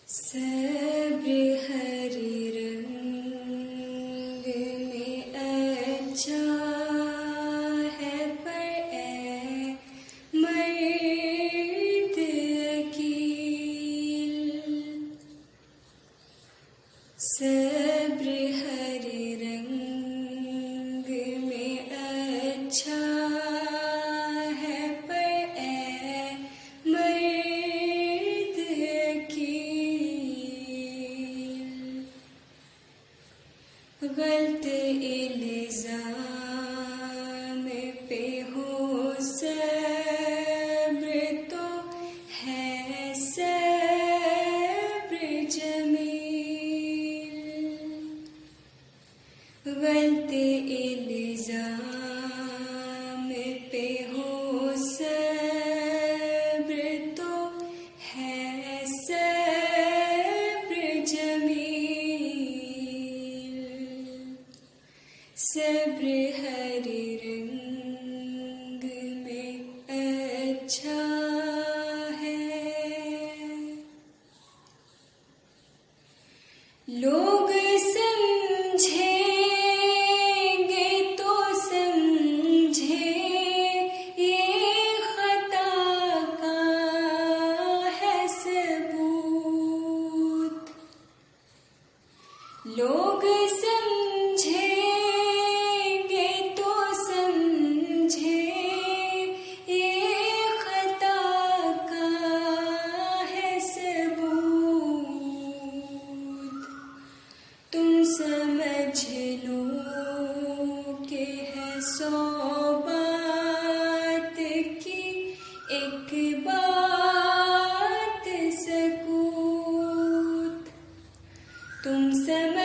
सब्र हरे रंग में अच्छा है, पर ए मर्द अकील। सब्र हरे रंग में अच्छा है, पर ए मर्द अकील। गलत इल्जाम पे हो सब्र तो है सब्र जमील। गलत इल्जाम पे हो सब्र तो है सब्र जमील। सब्र हरे रंग में अच्छा है। लोग समझेंगे तो समझे, ये खता का है सबूत। लोग समझेंगे तो समझे, ये खता का है सबूत। तुम समझ लो कि है 100 बात की एक बात सकूत। तुम समझ